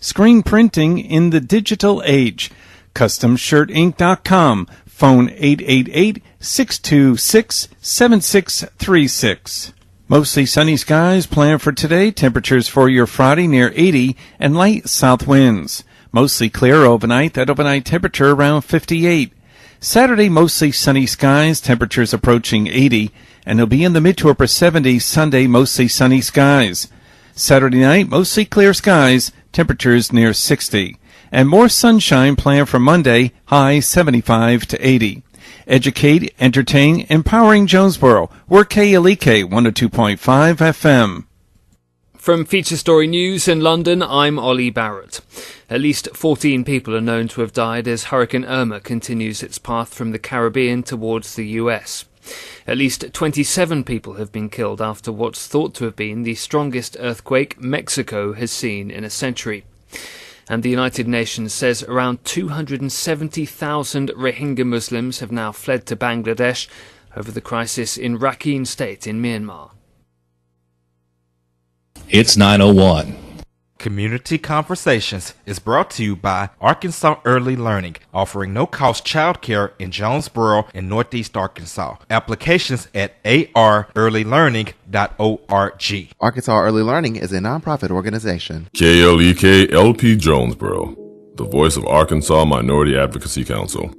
Screen printing in the digital age. CustomShirtInc.com. Phone 888-626-7636. Mostly sunny skies planned for today. Temperatures for your Friday near 80 and light south winds. Mostly clear overnight. That overnight temperature around 58. Saturday, mostly sunny skies. Temperatures approaching 80. And it'll be in the mid to upper 70s. Sunday, mostly sunny skies. Saturday night, mostly clear skies. Temperatures near 60. And more sunshine planned for Monday. High 75 to 80. Educate, entertain, empowering Jonesboro. We're KLEK 102.5 FM. From Feature Story News in London, I'm Ollie Barrett. At least 14 people are known to have died as Hurricane Irma continues its path from the Caribbean towards the US. At least 27 people have been killed after what's thought to have been the strongest earthquake Mexico has seen in a century. And the United Nations says around 270,000 Rohingya Muslims have now fled to Bangladesh over the crisis in Rakhine State in Myanmar. It's 9:01. Community Conversations is brought to you by Arkansas Early Learning, offering no-cost childcare in Jonesboro and Northeast Arkansas. Applications at arearlylearning.org. Arkansas Early Learning is a nonprofit organization. KLEK LP Jonesboro, the voice of Arkansas Minority Advocacy Council.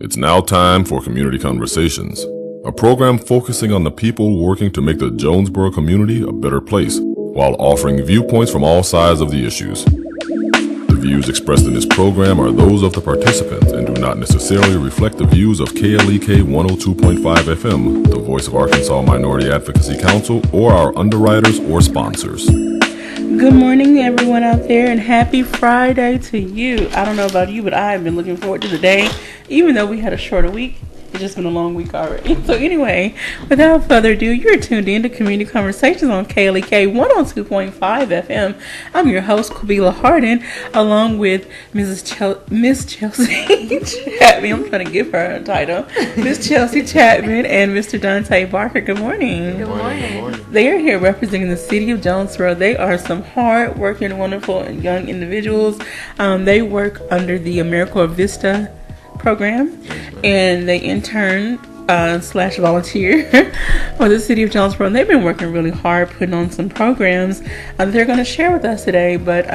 It's now time for Community Conversations, a program focusing on the people working to make the Jonesboro community a better place, while offering viewpoints from all sides of the issues. The views expressed in this program are those of the participants and do not necessarily reflect the views of KLEK 102.5 FM, the voice of Arkansas Minority Advocacy Council, or our underwriters or sponsors. Good morning, everyone out there, and happy Friday to you. I don't know about you, but I've been looking forward to the day, even though we had a shorter week. It's just been a long week already. So anyway, without further ado, you're tuned in to Community Conversations on KLEK 102.5 FM. I'm your host, Kabila Harden, along with Miss Chelsea Chapman. I'm trying to give her a title. Miss Chelsea Chapman and Mr. Donte Barker. Good morning. Good morning. They are here representing the city of Jonesboro. They are some hard-working, wonderful, and young individuals. They work under the AmeriCorps Vista program, and they intern / volunteer for the city of Jonesboro. And they've been working really hard putting on some programs that they're going to share with us today. But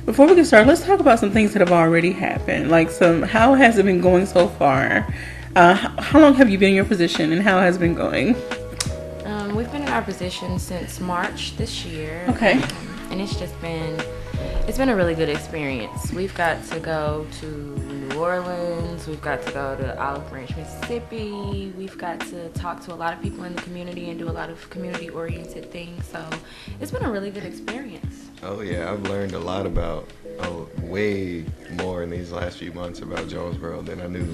before we get started, let's talk about some things that have already happened. Like how has it been going so far? How long have you been in your position, and how has it been going? We've been in our position since March this year. Okay. And it's been a really good experience. We've got to go to New Orleans. We've got to go to Olive Branch, Mississippi. We've got to talk to a lot of people in the community and do a lot of community-oriented things. So it's been a really good experience. Oh, yeah. I've learned a lot about, way more in these last few months about Jonesboro than I knew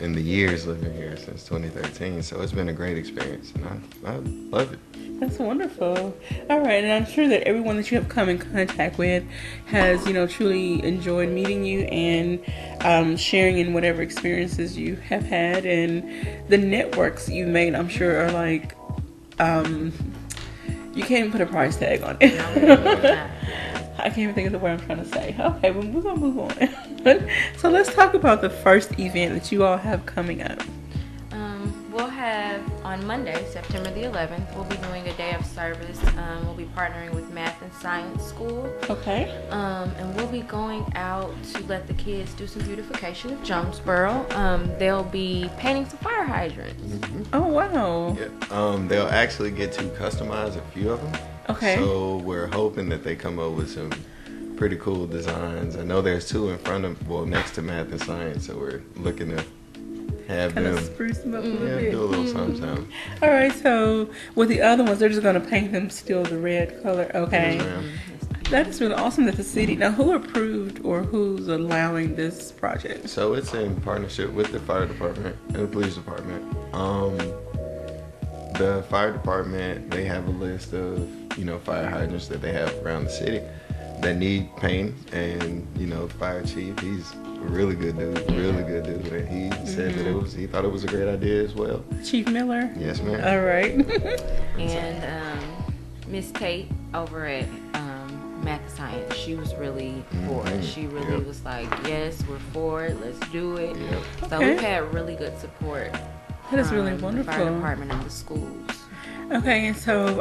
in the years living here since 2013. So it's been a great experience, and I love it. That's wonderful. All right, and I'm sure that everyone that you have come in contact with has, truly enjoyed meeting you and sharing in whatever experiences you have had, and the networks you've made, I'm sure, are like, you can't even put a price tag on it. I can't even think of the word I'm trying to say. Okay, well, we're going to move on. So let's talk about the first event that you all have coming up. We'll have on Monday, September the 11th, we'll be doing a day of service. We'll be partnering with Math and Science School. Okay. And we'll be going out to let the kids do some beautification of Jonesboro. They'll be painting some fire hydrants. Mm-hmm. Oh, wow. Yeah. They'll actually get to customize a few of them. Okay. So we're hoping that they come up with some pretty cool designs. I know there's two next to Math and Science, so we're looking to have kind them of spruce them up a little bit. Do a little something. All right, so with the other ones, they're just going to paint them still the red color. Okay. Yes, that is really awesome that the city, now who approved or who's allowing this project? So it's in partnership with the fire department and the police department. The fire department, they have a list of, fire hydrants that they have around the city that need paint, and, the fire chief, he's a really good dude, and he said that he thought it was a great idea as well. Chief Miller? Yes, ma'am. All right. And Miss Tate over at math and science. She was really for it. She really was like, yes, we're for it. Let's do it. So we've had really good support. That is really wonderful. The fire department and the schools. Okay, and so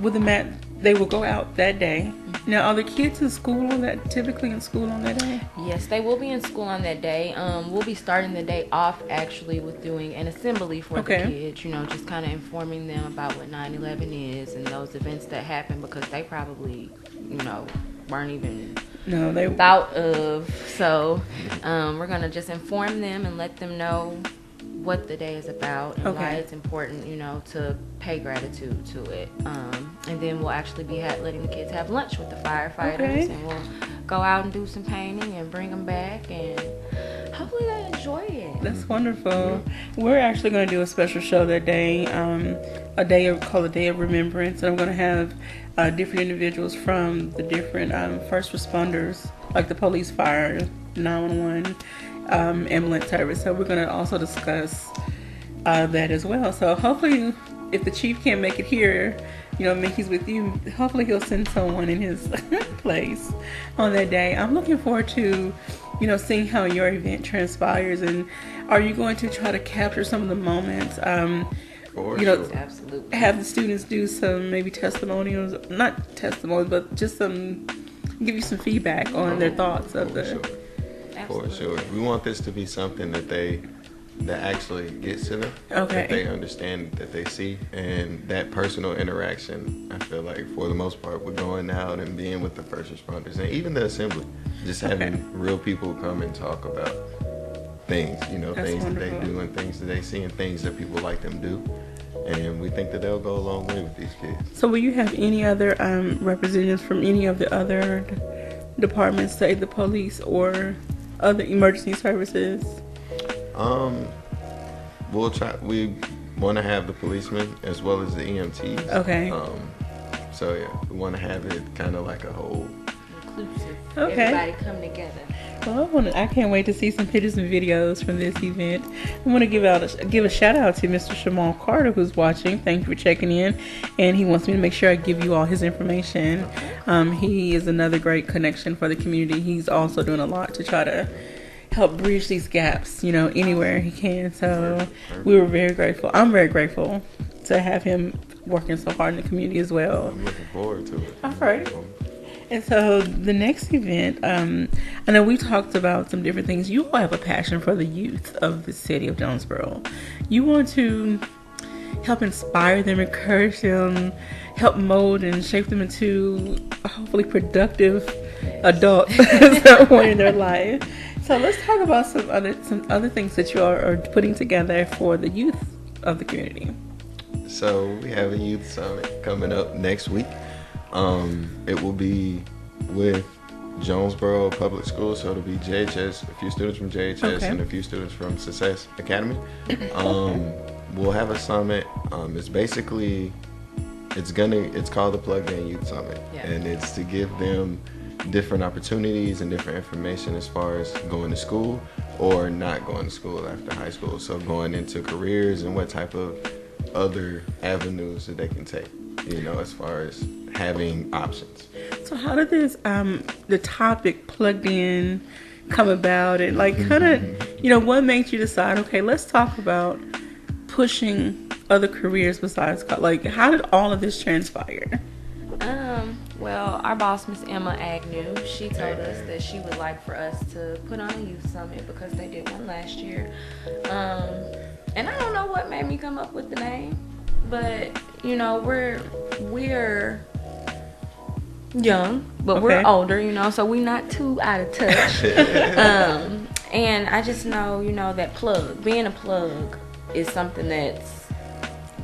with the math, they will go out that day. Now, are the kids in school typically in school on that day? Yes, they will be in school on that day. We'll be starting the day off actually with doing an assembly for the kids, just kind of informing them about what 9/11 is and those events that happened, because they probably, weren't even thought of. So we're going to just inform them and let them know what the day is about and why it's important, to pay gratitude to it. And then we'll actually be letting the kids have lunch with the firefighters, and we'll go out and do some painting and bring them back, and hopefully they enjoy it. That's wonderful. We're actually going to do a special show that day, called a Day of Remembrance, and I'm going to have different individuals from the different first responders, like the police, fire, 911, ambulance service. So we're going to also discuss that as well. So hopefully, if the chief can't make it here, Mickey's with you, hopefully he'll send someone in his place on that day. I'm looking forward to, seeing how your event transpires. And are you going to try to capture some of the moments? Absolutely. Have the students do some maybe testimonials, not testimonials, but just give you some feedback on their thoughts of the. For sure. We want this to be something that actually gets to them. That they understand, that they see, and that personal interaction. I feel like for the most part, we're going out and being with the first responders and even the assembly, just having real people come and talk about things, things that they do and things that they see and things that people like them do. And we think that they'll go a long way with these kids. So will you have any other representatives from any of the other departments, say the police or other emergency services? We'll try. We want to have the policemen as well as the EMTs. Okay. So yeah, we want to have it kind of like a whole inclusive. Okay. Everybody come together. Well, I can't wait to see some pictures and videos from this event. I want to give a shout out to Mr. Shamal Carter, who's watching. Thank you for checking in, and he wants me to make sure I give you all his information. He is another great connection for the community. He's also doing a lot to try to help bridge these gaps, anywhere he can. So we were very grateful. I'm very grateful to have him working so hard in the community as well. I'm looking forward to it. All right. And so the next event, I know we talked about some different things. You all have a passion for the youth of the city of Jonesboro. You want to help inspire them, encourage them, help mold and shape them into hopefully productive adults at some point in their life. So let's talk about some other things that you are putting together for the youth of the community. So we have a youth summit coming up next week. It will be with Jonesboro Public Schools, so it'll be JHS, a few students from JHS and a few students from Success Academy. We'll have a summit. It's called the Plugged In Youth Summit, and it's to give them different opportunities and different information as far as going to school or not going to school after high school. So going into careers and what type of other avenues that they can take, as far as having options. So how did this the topic Plugged In come about? And what made you decide, okay, let's talk about pushing other careers besides college? How did all of this transpire? Well, our boss, Miss Emma Agnew, she told us that she would like for us to put on a youth summit because they did one last year. And I don't know what made me come up with the name, but we're young, but we're older, so we're not too out of touch. And I just know, that being a plug is something that's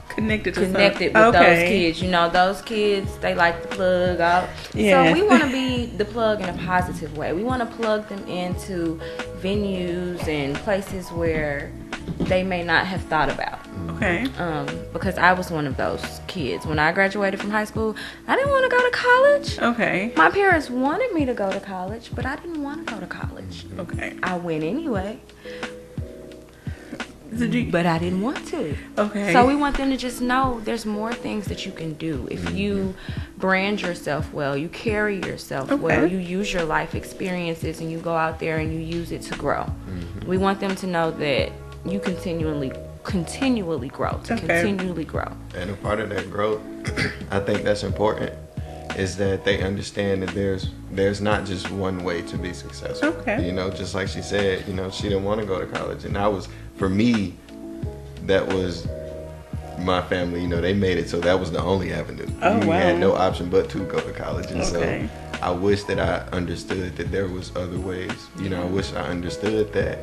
connected with those kids. Those kids, they like the plug out. So we want to be the plug in a positive way. We want to plug them into venues and places where they may not have thought about. Okay. Because I was one of those kids. When I graduated from high school, I didn't want to go to college. Okay. My parents wanted me to go to college, but I didn't want to go to college. Okay. I went anyway. but I didn't want to. Okay. So we want them to just know there's more things that you can do. If you brand yourself well, you carry yourself well, you use your life experiences and you go out there and you use it to grow. We want them to know that you continually grow, continually grow. And a part of that growth, I think that's important, is that they understand that there's not just one way to be successful. Okay. You know, just like she said, you know, she didn't want to go to college. And for me, that was my family, you know, they made it so that was the only avenue. You had no option but to go to college. And so I wish that I understood that there was other ways. You know, I wish I understood that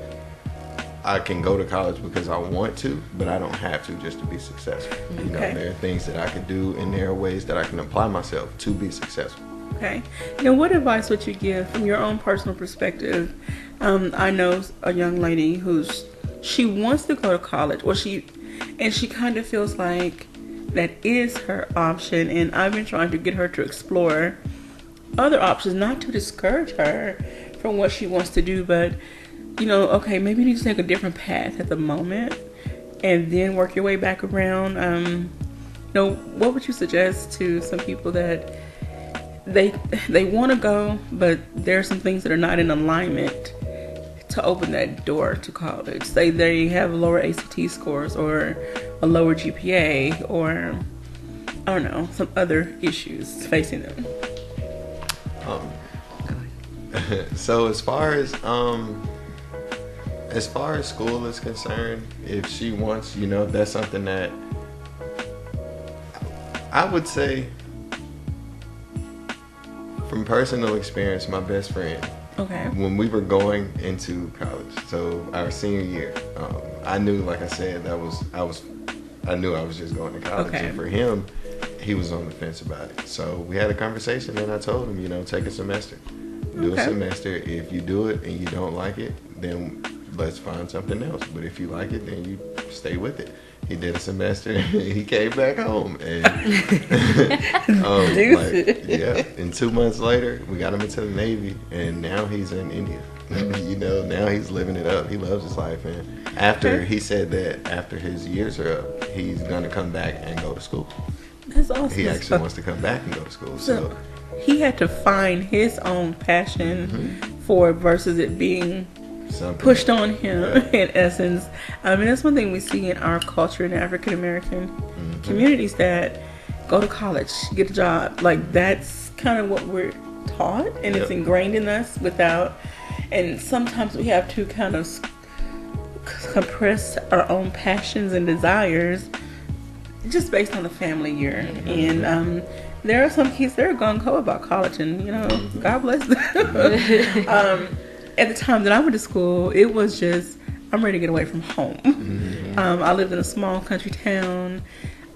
I can go to college because I want to, but I don't have to just to be successful. You know, there are things that I can do, and there are ways that I can apply myself to be successful. Okay. Now, what advice would you give from your own personal perspective? I know a young lady she wants to go to college, and she kind of feels like that is her option, and I've been trying to get her to explore other options, not to discourage her from what she wants to do, but you know, okay, maybe you need to take a different path at the moment and then work your way back around. You know, what would you suggest to some people that they want to go, but there are some things that are not in alignment to open that door to college? Say they have lower ACT scores or a lower GPA or, I don't know, some other issues facing them. So as far as school is concerned, if she wants, you know, that's something that I would say, from personal experience, my best friend, when we were going into college, so our senior year, I knew, like I said, I knew I was just going to college. And for him, he was on the fence about it. So we had a conversation, and I told him, you know, take a semester. Do a semester. If you do it and you don't like it, then let's find something else. But if you like it, then you stay with it. He did a semester. He came back home, and and 2 months later, we got him into the Navy, and now he's in India. You know, now he's living it up. He loves his life, and he said that after his years are up, he's gonna come back and go to school. That's awesome. He actually wants to come back and go to school. So he had to find his own passion for it versus it being pushed on him, in essence. I mean, that's one thing we see in our culture in African American communities, that go to college, get a job. Like, that's kind of what we're taught, and it's ingrained in us and sometimes we have to kind of compress our own passions and desires just based on the family you're in. And there are some kids that are gung-ho about college, and, you know, God bless them. At the time that I went to school, it was just, I'm ready to get away from home. I lived in a small country town.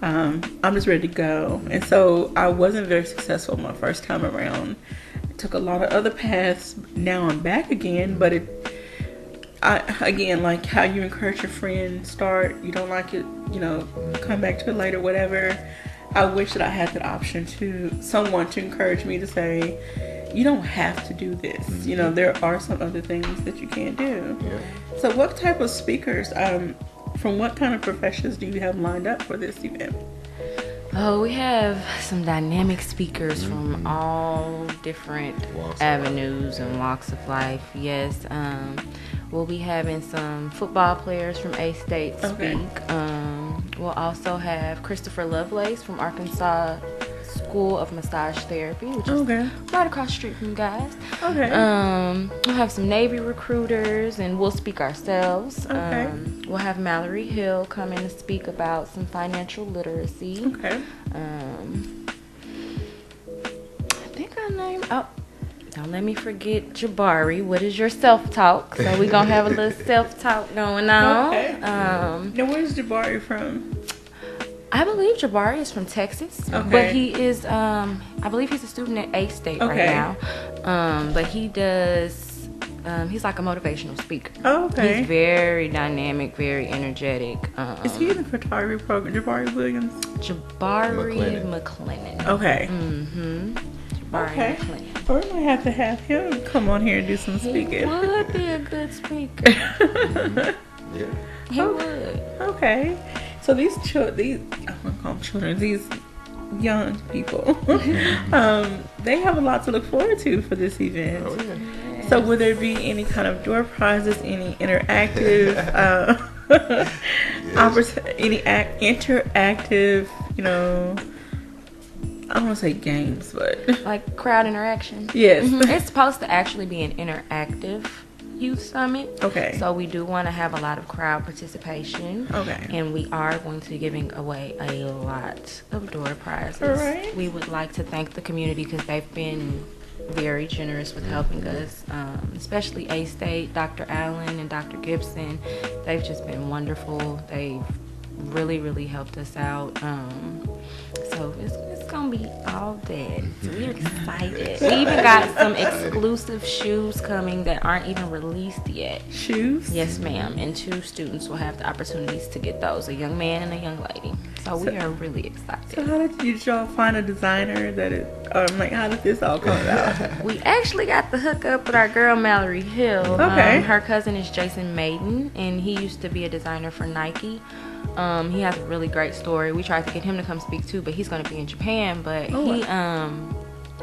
I'm just ready to go. And so I wasn't very successful my first time around. I took a lot of other paths. Now I'm back again, but again, like how you encourage your friend, you don't like it, you know, come back to it later, whatever. I wish that I had that option someone to encourage me to say, you don't have to do this. You know, there are some other things that you can do. So what type of speakers, from what kind of professions do you have lined up for this event? Oh, we have some dynamic speakers from all different avenues and walks of life. Yes. We'll be having some football players from A-State speak. We'll also have Christopher Lovelace from Arkansas School of Massage Therapy, which is right across the street from you guys. We'll have some Navy recruiters, and we'll speak ourselves. We'll have Mallory Hill come in to speak about some financial literacy. I think I named... Don't let me forget Jabari. What is your self-talk? So we're going to have a little self-talk going on. Now, where's Jabari from? I believe Jabari is from Texas. But he is, I believe he's a student at A-State right now. But he does, he's like a motivational speaker. He's very dynamic, very energetic. Is he in the photography program, Jabari Williams? Jabari McLennan. McLennan. Or we might have to have him come on here and do some speaking. He would be a good speaker. He would. Okay. So these I'm gonna call them children, these young people, they have a lot to look forward to for this event. Oh, yeah. So will there be any kind of door prizes, any interactive, interactive, I don't want to say games, but Like crowd interaction. yes. It's supposed to actually be an interactive youth summit. Okay. So we do want to have a lot of crowd participation. Okay. And we are going to be giving away a lot of door prizes. All right. We would like to thank the community because they've been very generous with helping us, especially A-State, Dr. Allen and Dr. Gibson. They've just been wonderful. They've really, really helped us out. So it's gonna be all that. So we're excited. We even got some exclusive shoes coming that aren't even released yet. Shoes? Yes, ma'am. And 2 students will have the opportunities to get those, a young man and a young lady. So we are really excited. So how did y'all find a designer how did this all come about? We actually got the hookup with our girl Mallory Hill. Okay. Her cousin is Jason Maiden, and he used to be a designer for Nike. He has a really great story. We tried to get him to come speak too, but he's going to be in Japan. But he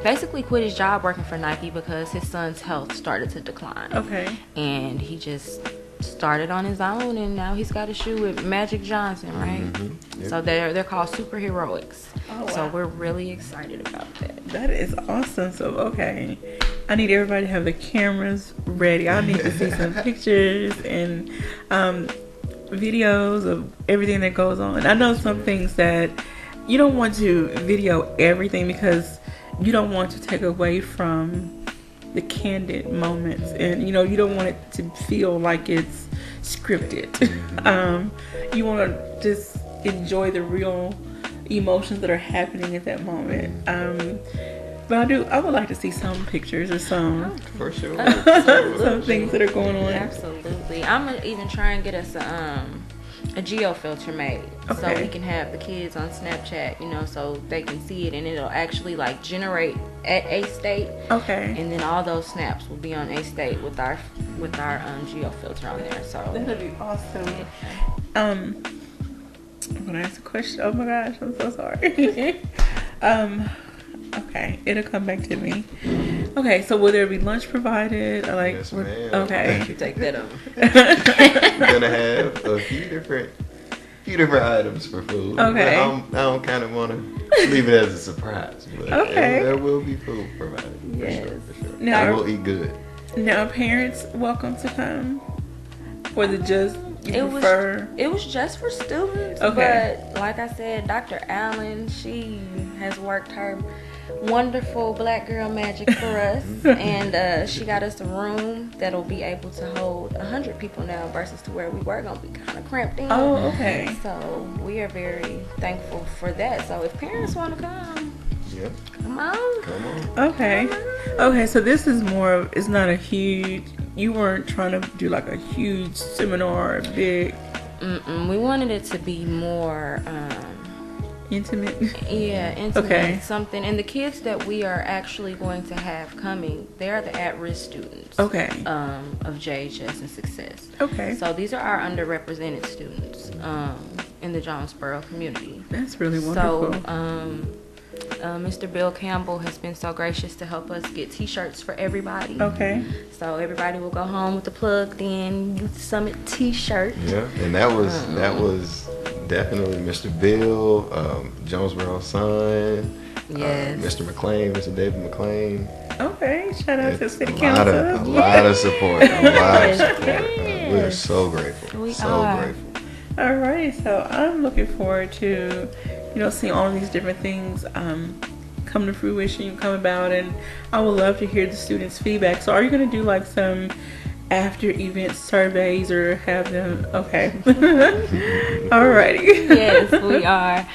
basically quit his job working for Nike because his son's health started to decline. Okay. And he just started on his own, and now he's got a shoe with Magic Johnson, right? Mm-hmm. Yep. So they're called Superheroics. Oh, wow. So we're really excited about that. That is awesome. So, okay. I need everybody to have the cameras ready. I need to see some pictures and videos of everything that goes on. I know some things that you don't want to video everything because you don't want to take away from the candid moments, and you don't want it to feel like it's scripted. You want to just enjoy the real emotions that are happening at that moment. But I would like to see some pictures or some For sure. some things that are going on. Absolutely. I'm gonna even try and get us a geo filter made, so Okay. we can have the kids on Snapchat, so they can see it, and it'll actually like generate at A-State, Okay. and then all those snaps will be on A-State with our geo filter on there. So That'd be awesome. I'm gonna ask a question. Oh my gosh, I'm so sorry. Okay, it'll come back to me. Okay, so will there be lunch provided? Or Yes, ma'am. Okay. take that over. We're gonna have a few different items for food. Okay. But I don't kind of want to leave it as a surprise. But Okay. there will be food provided. Yes. For sure. Now- And we'll eat good. Now, are parents welcome to come? Or the just you It prefer? It was just for students, Okay. but like I said, Dr. Allen, she has worked her wonderful black girl magic for us, and she got us a room that'll be able to hold 100 people now versus to where we were gonna be kind of cramped in. Oh, okay. So we are very thankful for that. So if parents want to come, Yeah. come on. Come on. Okay. Okay, so this is it's not a huge, you weren't trying to do like a huge seminar, big, We wanted it to be more intimate. Yeah, intimate, Okay. something. And the kids that we are actually going to have coming, they're the at-risk students. Okay. Of JHS and Success. Okay. So these are our underrepresented students in the Jonesboro community. That's really wonderful. So Mr. Bill Campbell has been so gracious to help us get t-shirts for everybody. Okay. So everybody will go home with the plugged-in Youth Summit t-shirt. Yeah. And that was definitely Mr. Bill, Jonesboro's son. Yes. Mr. McLean, Mr. David McLean. Okay. Shout out to City A Council. lot of support. A lot of Yes, support. yes. We are so grateful. We so are. grateful. All right, so I'm looking forward to, seeing all of these different things come to fruition, come about, and I would love to hear the students' feedback. So, are you going to do like some after-event surveys or have them? Okay. Alrighty. Yes, we are.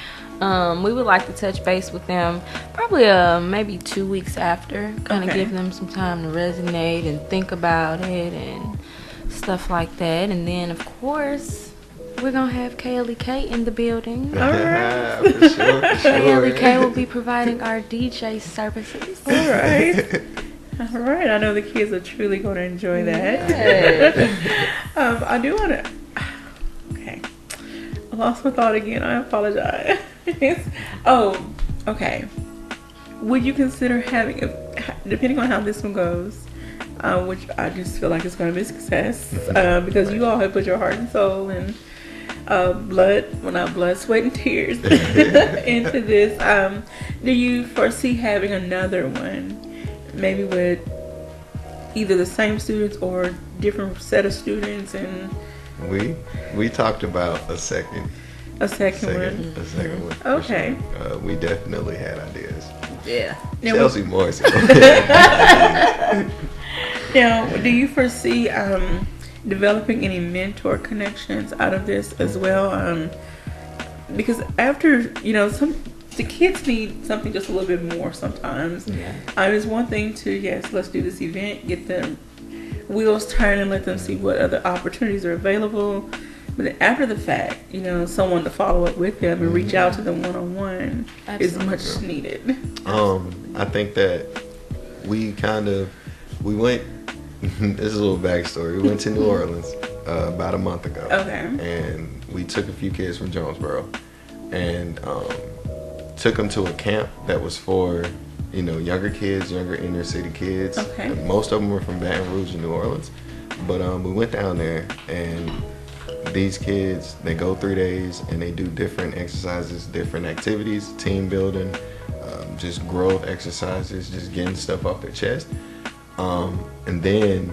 We would like to touch base with them probably maybe 2 weeks after, kind of Okay. give them some time to resonate and think about it and stuff like that. And then, of course, we're going to have KLEK in the building. All right. For sure, for sure. KLEK will be providing our DJ services. All right. All right. I know the kids are truly going to enjoy that. Yes. I do want to. lost my thought again. I apologize. Oh, okay. Would you consider having, depending on how this one goes, which I just feel like it's going to be a success, because you all have put your heart and soul and blood, sweat, and tears into this. Do you foresee having another one, maybe with either the same students or different set of students? And we talked about a second one. Okay. Sure. We definitely had ideas. Yeah. Chelsea more so. Now, do you foresee developing any mentor connections out of this as well? Because after, the kids need something just a little bit more sometimes. Yeah. It's one thing to, yes, let's do this event, get them wheels turning, let them see what other opportunities are available. But then after the fact, someone to follow up with them and reach out to them one-on-one is much needed. I think that we went, this is a little backstory. We went to New Orleans about a month ago. Okay. And we took a few kids from Jonesboro and took them to a camp that was for, younger kids, younger inner city kids. Okay. And most of them were from Baton Rouge and New Orleans. But we went down there, and these kids, they go 3 days and they do different exercises, different activities, team building, just growth exercises, just getting stuff off their chest. And then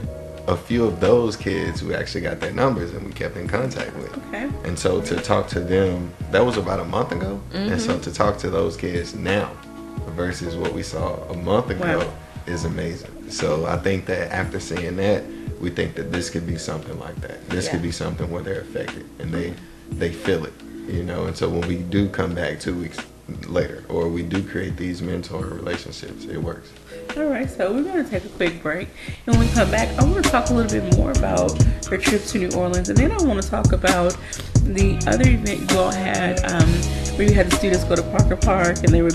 a few of those kids we actually got their numbers and we kept in contact with. Okay. And so to talk to them, that was about a month ago. Mm-hmm. And so to talk to those kids now versus what we saw a month ago is amazing. So I think that after seeing that, we think that this could be something like that. This could be something where they're affected and they feel it, And so when we do come back 2 weeks later, or we do create these mentor relationships, it works. All right, so we're going to take a quick break. And when we come back, I want to talk a little bit more about her trip to New Orleans. And then I want to talk about the other event you all had, where you had the students go to Parker Park and they were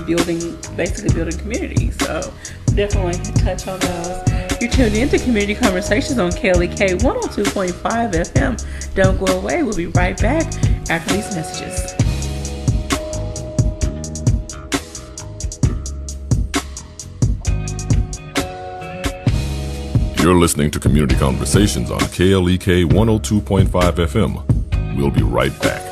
basically building community. So definitely touch on those. You're tuned in to Community Conversations on KLEK 102.5 FM. Don't go away. We'll be right back after these messages. You're listening to Community Conversations on KLEK 102.5 FM. We'll be right back.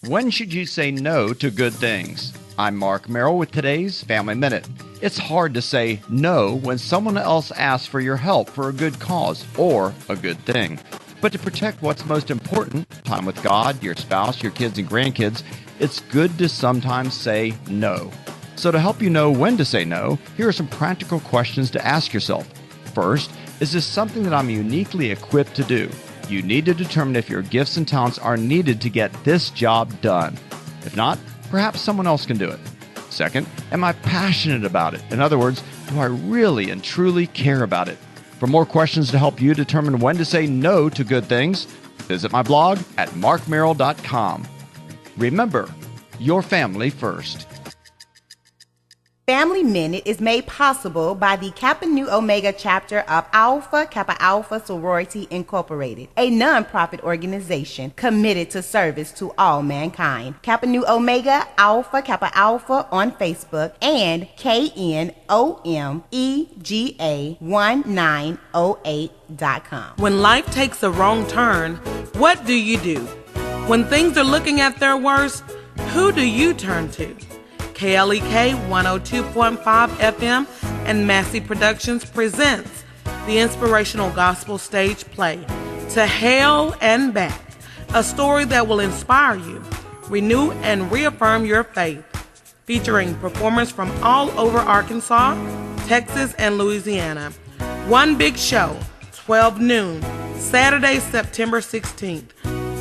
When should you say no to good things? I'm Mark Merrill with today's Family Minute. It's hard to say no when someone else asks for your help for a good cause or a good thing. But to protect what's most important, time with God, your spouse, your kids, and grandkids, it's good to sometimes say no. So to help you know when to say no, here are some practical questions to ask yourself. First, is this something that I'm uniquely equipped to do? You need to determine if your gifts and talents are needed to get this job done. If not, perhaps someone else can do it. Second, am I passionate about it? In other words, do I really and truly care about it? For more questions to help you determine when to say no to good things, visit my blog at markmerrill.com. Remember, your family first. Family Minute is made possible by the Kappa Nu Omega chapter of Alpha Kappa Alpha Sorority Incorporated, a non-profit organization committed to service to all mankind. Kappa Nu Omega Alpha Kappa Alpha on Facebook and KNOMEGA1908.com. When life takes a wrong turn, what do you do? When things are looking at their worst, who do you turn to? KLEK 102.5 FM and Massey Productions presents the inspirational gospel stage play, To Hell and Back, a story that will inspire you, renew and reaffirm your faith, featuring performers from all over Arkansas, Texas, and Louisiana. One big show, 12 noon, Saturday, September 16th,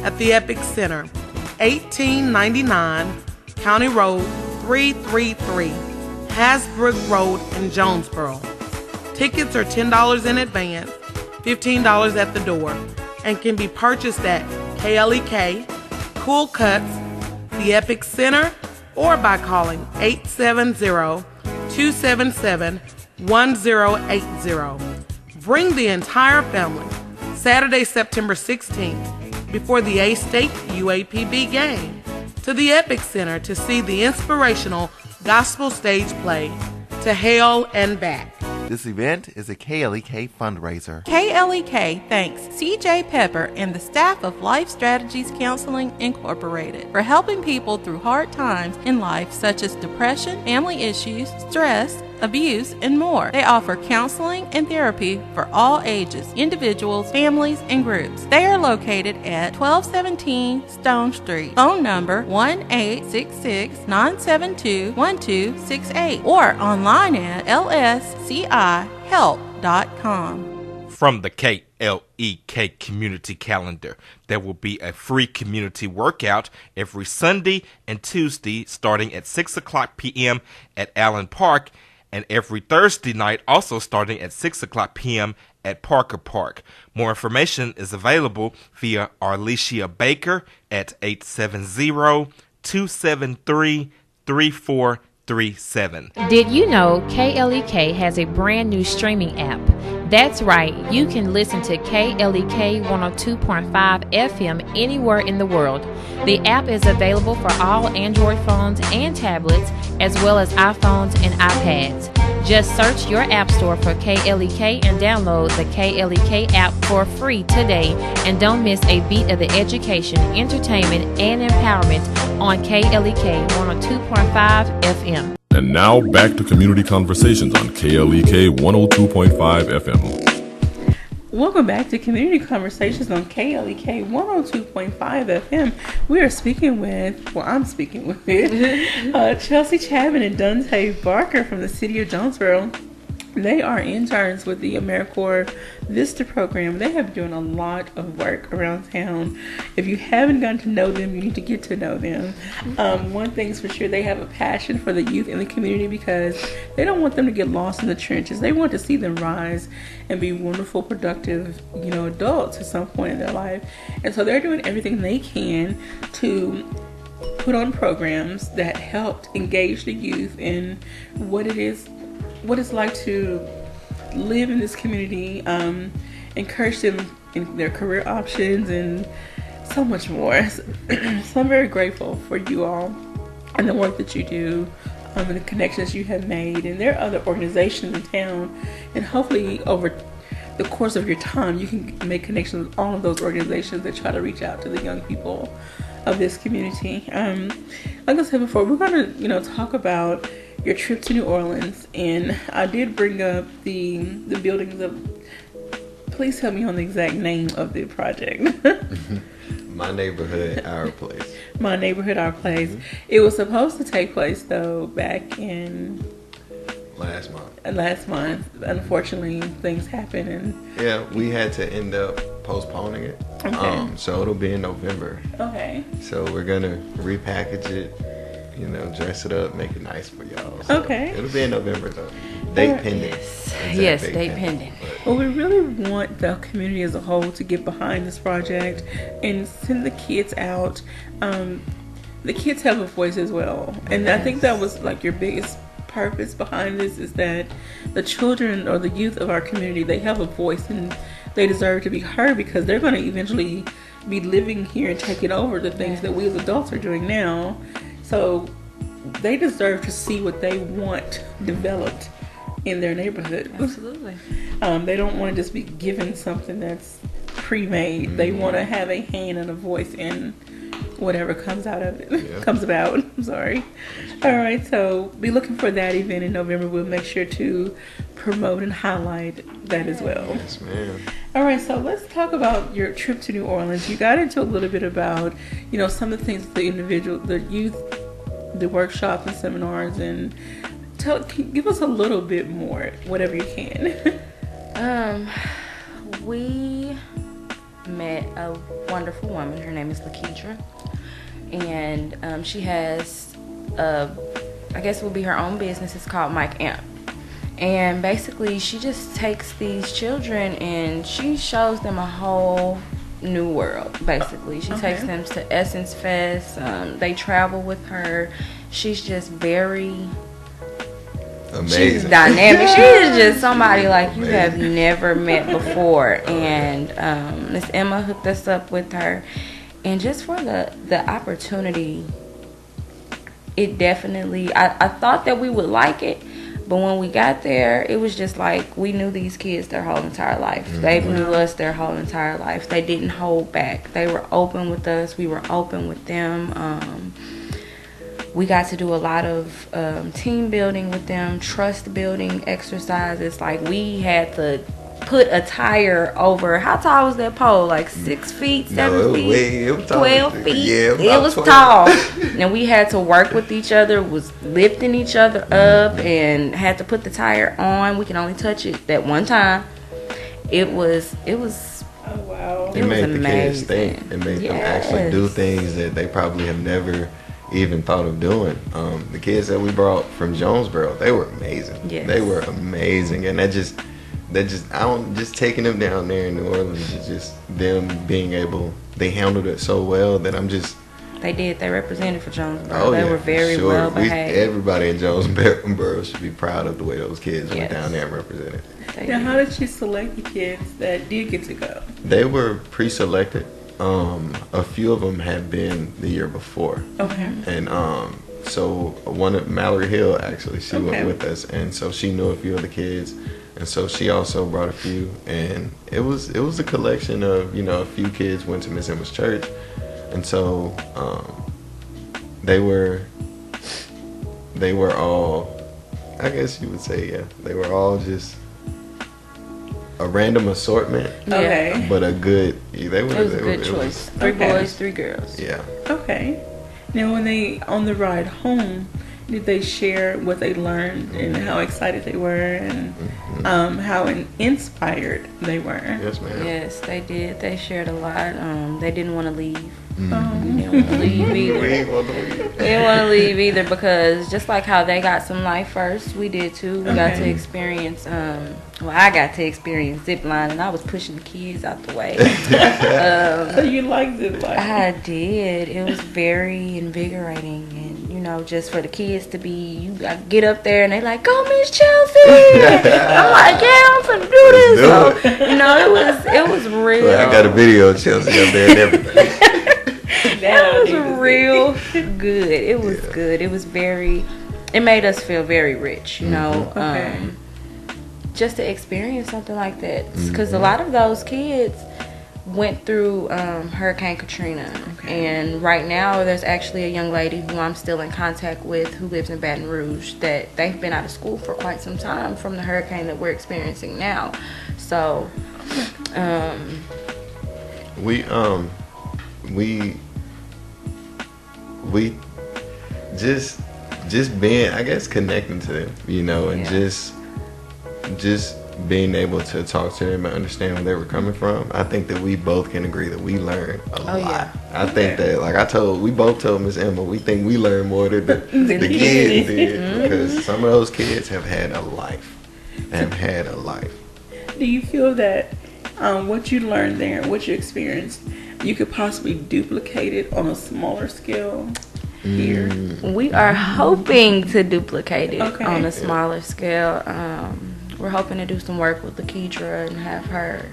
at the Epic Center, 1899 County Road 333, Hasbrook Road in Jonesboro. Tickets are $10 in advance, $15 at the door, and can be purchased at KLEK, Cool Cuts, the Epic Center, or by calling 870-277-1455. Bring the entire family Saturday, September 16th, before the A-State UAPB game, to the Epic Center to see the inspirational gospel stage play, To Hell and Back. This event is a KLEK fundraiser. KLEK thanks CJ Pepper and the staff of Life Strategies Counseling Incorporated for helping people through hard times in life such as depression, family issues, stress, abuse, and more. They offer counseling and therapy for all ages, individuals, families, and groups. They are located at 1217 Stone Street. Phone number 1-866-972-1268 or online at lscihelp.com. From the KLEK community calendar, there will be a free community workout every Sunday and Tuesday starting at 6 o'clock p.m. at Allen Park, and every Thursday night also starting at 6 o'clock p.m. at Parker Park. More information is available via Arlesia Baker at 870-273-3437. Did you know KLEK has a brand new streaming app? That's right, you can listen to KLEK 102.5 FM anywhere in the world. The app is available for all Android phones and tablets, as well as iPhones and iPads. Just search your app store for KLEK and download the KLEK app for free today. And don't miss a beat of the education, entertainment, and empowerment on KLEK 102.5 FM. And now back to Community Conversations on KLEK 102.5 FM. Welcome back to Community Conversations on KLEK 102.5 FM. I'm speaking with Chelsea Chapman and Donte Barker from the city of Jonesboro. They are interns with the AmeriCorps Vista program. They have been doing a lot of work around town. If you haven't gotten to know them, you need to get to know them. One thing's for sure, they have a passion for the youth in the community because they don't want them to get lost in the trenches. They want to see them rise and be wonderful, productive, adults at some point in their life. And so they're doing everything they can to put on programs that help engage the youth in what it's like to live in this community, encourage them in their career options, and so much more. So I'm very grateful for you all and the work that you do, and the connections you have made. And there are other organizations in town, and hopefully over the course of your time you can make connections with all of those organizations that try to reach out to the young people of this community. Like I said before, we're going to talk about your trip to New Orleans, and I did bring up the buildings of. Please help me on the exact name of the project. My Neighborhood, Our Place. My Neighborhood, Our Place. Mm-hmm. It was supposed to take place though back in last month. Unfortunately, things happened, and we had to end up postponing it. Okay. So it'll be in November. Okay. So we're gonna repackage it. Dress it up, make it nice for y'all. So okay. It'll be in November though. Date pending. Yes, date pending. Well, we really want the community as a whole to get behind this project and send the kids out. The kids have a voice as well. And I think that was like your biggest purpose behind this, is that the children or the youth of our community, they have a voice and they deserve to be heard, because they're going to eventually be living here and taking over the things that we as adults are doing now. So they deserve to see what they want developed in their neighborhood. Absolutely. They don't want to just be given something that's pre-made. Mm-hmm. They want to have a hand and a voice in whatever comes out of it. Yeah. Comes about. I'm sorry. All right, so be looking for that event in November. We'll make sure to promote and highlight that as well. Yes, ma'am. All right, so let's talk about your trip to New Orleans. You got into a little bit about, some of the things that the youth, the workshops and seminars, and give us a little bit more, whatever you can. We met a wonderful woman. Her name is Lakeisha, and she has I guess it will be her own business. It's called Mike Amp, and basically she just takes these children and she shows them a whole new world. Basically, she takes them to Essence Fest. They travel with her. She's just very amazing. She's dynamic. She is just somebody like you have never met before. And Miss Emma hooked us up with her. And just for the opportunity, it definitely, I thought that we would like it. But when we got there, it was just like we knew these kids their whole entire life. Mm-hmm. They knew us their whole entire life. They didn't hold back. They were open with us. We were open with them. We got to do a lot of team building with them, trust building exercises. Like we had to put a tire over, how tall was that pole? Like 6 feet, 7 feet, it was 12 feet. Yeah, it was 12. tall. And we had to work with each other, was lifting each other up, and had to put the tire on. We can only touch it that one time. It was oh wow. It made the kids think. It made them actually do things that they probably have never even thought of doing. The kids that we brought from Jonesboro, they were amazing. Yes. They were amazing, and just taking them down there in New Orleans is just them being able. They handled it so well that I'm just. They did. They represented for Jonesboro. They were very well behaved. Everybody in Jonesboro should be proud of the way those kids went down there and represented. Now, how did you select the kids that did get to go? They were pre-selected. A few of them had been the year before. Okay. And so one of Mallory Hill actually, she went with us, and so she knew a few of the kids, and so she also brought a few, and it was a collection of a few kids went to Miss Emma's church, and so they were all, I guess you would say, they were all just a random assortment, but a good. It was a good choice. 3 boys, 3 girls. Yeah. Okay. Now, when they on the ride home, did they share what they learned and how excited they were and how inspired they were? Yes, ma'am. Yes, they did. They shared a lot. They didn't want to leave. They didn't want to leave either. They didn't want to leave either because just like how they got some life first, we did too. We got to experience. I got to experience zip line, and I was pushing the kids out the way. So you liked zip line? I did. It was very invigorating, and just for the kids to be, get up there and they like, go Miss Chelsea. I'm like, yeah, I'm finna do this. So, it was real. Well, I got a video of Chelsea up there and everything. That was real good. It was good. It was it made us feel very rich, just to experience something like that. Because a lot of those kids went through Hurricane Katrina. And right now there's actually a young lady who I'm still in contact with who lives in Baton Rouge that they've been out of school for quite some time from the hurricane that we're experiencing now. So we just being, I guess, connecting to them, and just being able to talk to them and understand where they were coming from. I think that we both can agree that we learned a lot. Yeah. I think that, like we both told Miss Emma, we think we learned more than the kids did because some of those kids have had a life. Do you feel that what you learned there, what you experienced, you could possibly duplicate it on a smaller scale here? We are hoping to duplicate it on a smaller scale. We're hoping to do some work with Lakedra and have her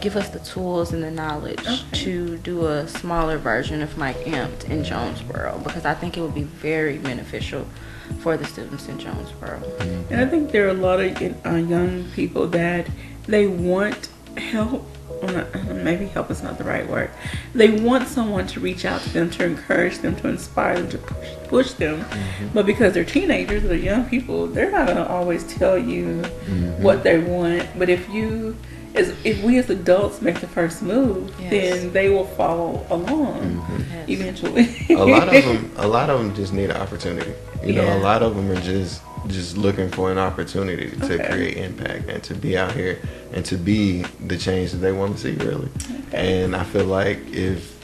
give us the tools and the knowledge to do a smaller version of Mike Amped in Jonesboro, because I think it would be very beneficial for the students in Jonesboro. And I think there are a lot of young people that they want help. Maybe help is not the right word. They want someone to reach out to them, to encourage them, to inspire them, to push them. But because they're teenagers, they're young people, they're not going to always tell you what they want. But if we as adults make the first move, then they will follow along eventually. a lot of them just need an opportunity. A lot of them are just looking for an opportunity to create impact and to be out here and to be the change that they want to see, really. And I feel like if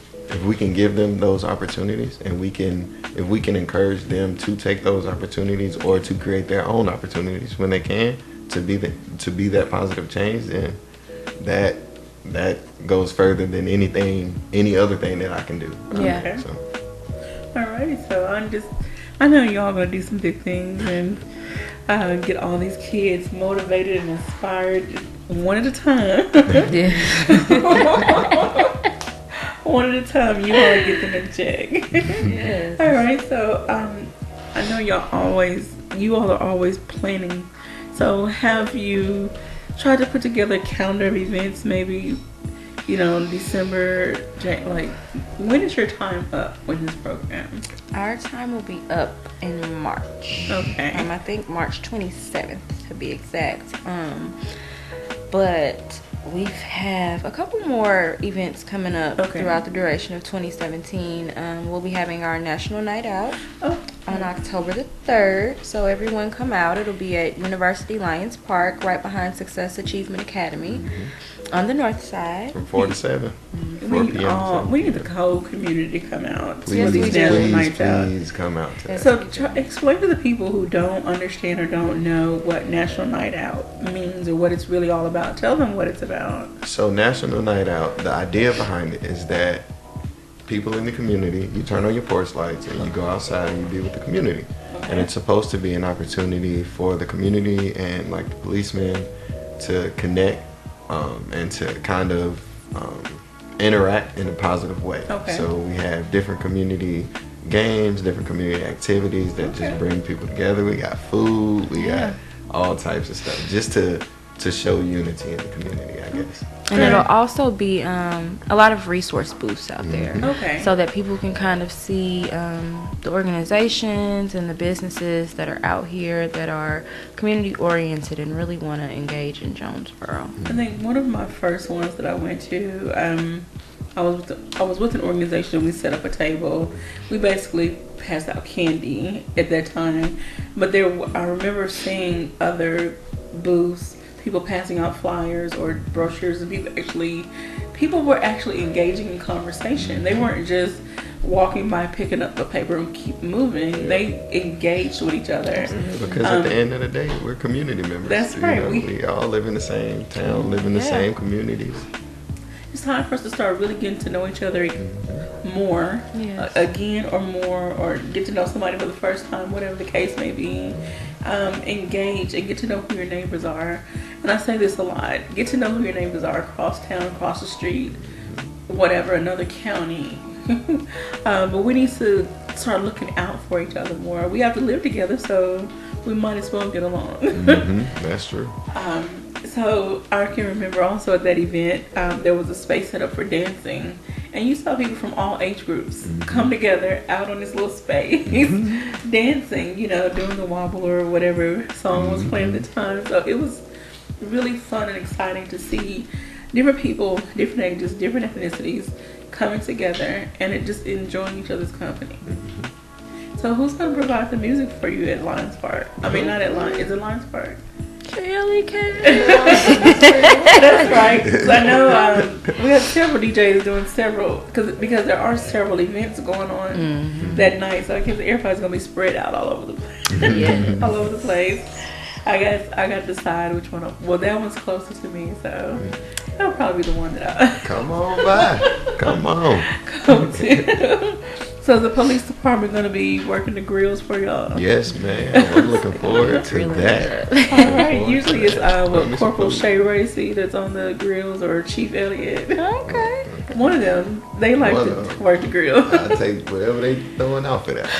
we can give them those opportunities and if we can encourage them to take those opportunities or to create their own opportunities when they can to be that positive change, then that goes further than any other thing that I can do. Alrighty, so I know y'all gonna do some big things, and get all these kids motivated and inspired one at a time. One at a time, you want to get them in check. Yes. All right, so I know you all are always planning. So have you tried to put together a calendar of events, maybe, December, like, when is your time up with this program? Our time will be up in March. Okay. I think March 27th to be exact. But we have a couple more events coming up throughout the duration of 2017. We'll be having our National Night Out on October the 3rd. So everyone come out. It'll be at University Lions Park, right behind Success Achievement Academy, on the north side. From 4 to 7. 4 p.m. We need the whole community to come out. Please come out. So explain to the people who don't understand or don't know what National Night Out means or what it's really all about. Tell them what it's about. So National Night Out, the idea behind it is that people in the community, you turn on your porch lights and you go outside and you be with the community. And it's supposed to be an opportunity for the community and like the policemen to connect and to kind of interact in a positive way. So we have different community games, different community activities that just bring people together. We got food, we got all types of stuff just to show unity in the community, I guess. And it'll also be a lot of resource booths out there. So that people can kind of see the organizations and the businesses that are out here that are community oriented and really want to engage in Jonesboro. I think one of my first ones that I went to, I was with an organization. We set up a table. We basically passed out candy at that time. But I remember seeing other booths, people passing out flyers or brochures, and people were actually engaging in conversation. They weren't just walking by, picking up the paper and keep moving. They engaged with each other. Because at the end of the day, we're community members. That's right. We all live in the same town, live in the same communities. It's time for us to start really getting to know each other more, again or more, or get to know somebody for the first time, whatever the case may be. Engage and get to know who your neighbors are. And I say this a lot. Get to know who your neighbors are across town, across the street, whatever, another county. But we need to start looking out for each other more. We have to live together, so we might as well get along. That's true. So I can remember also at that event, there was a space set up for dancing. And you saw people from all age groups come together out on this little space, dancing, doing the wobble or whatever song was playing at the time. So it was really fun and exciting to see different people, different ages, different ethnicities coming together and just enjoying each other's company. So who's going to provide the music for you at Lions Park? I mean, not at Lions. Is it Lions Park? KLEK. That's right. So I know we have several DJs doing several, because there are several events going on that night. So I guess everybody's going to be spread out all over the place. All over the place. I guess I got to decide which one. Well, that one's closest to me, so that'll probably be the one that I come on by. Come on. Come to. So is the police department going to be working the grills for y'all? Yes, man. We're looking forward to that. All right. Usually it's Corporal Shay Racy that's on the grills, or Chief Elliott. Okay. One of them. They like to work the grill. I take whatever they throwing out for that.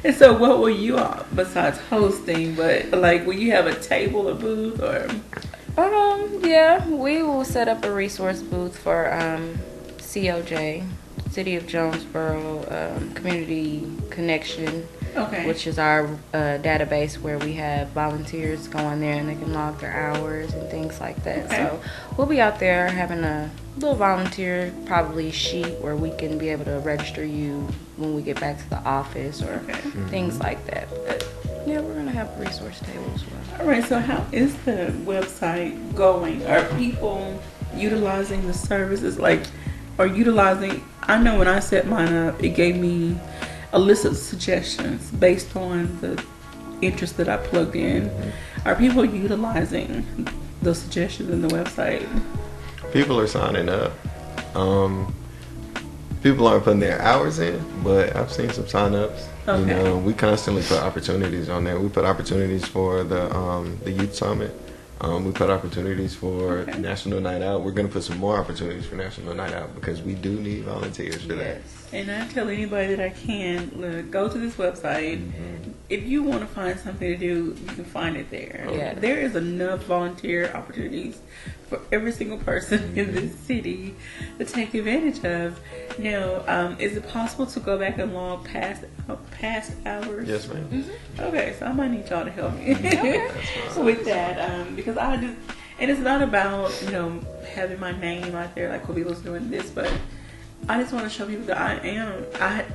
And so what will you all, besides hosting, but like, will you have a table or booth or? Yeah, we will set up a resource booth for COJ. City of Jonesboro Community Connection, which is our database where we have volunteers go on there and they can log their hours and things like that. So we'll be out there having a little volunteer probably sheet where we can be able to register you when we get back to the office or things like that. But yeah, we're gonna have a resource table as well. All right. So how is the website going? Are people utilizing the services or utilizing? I know when I set mine up, it gave me a list of suggestions based on the interest that I plugged in. Are people utilizing those suggestions in the website? People are signing up. people aren't putting their hours in, but I've seen some sign-ups. Okay. You know, we constantly put opportunities on there. We put opportunities for the youth summit. We put opportunities for National Night Out. We're going to put some more opportunities for National Night Out because we do need volunteers for that. And I tell anybody that I can, look, go to this website. Mm-hmm. If you want to find something to do, you can find it there. Yeah. There is enough volunteer opportunities for every single person in this city to take advantage of. Now, is it possible to go back and log past hours? Yes, ma'am. Mm-hmm. Okay, so I might need y'all to help me with that because I just, and it's not about having my name out there like Covilo's doing this, but I just want to show people that I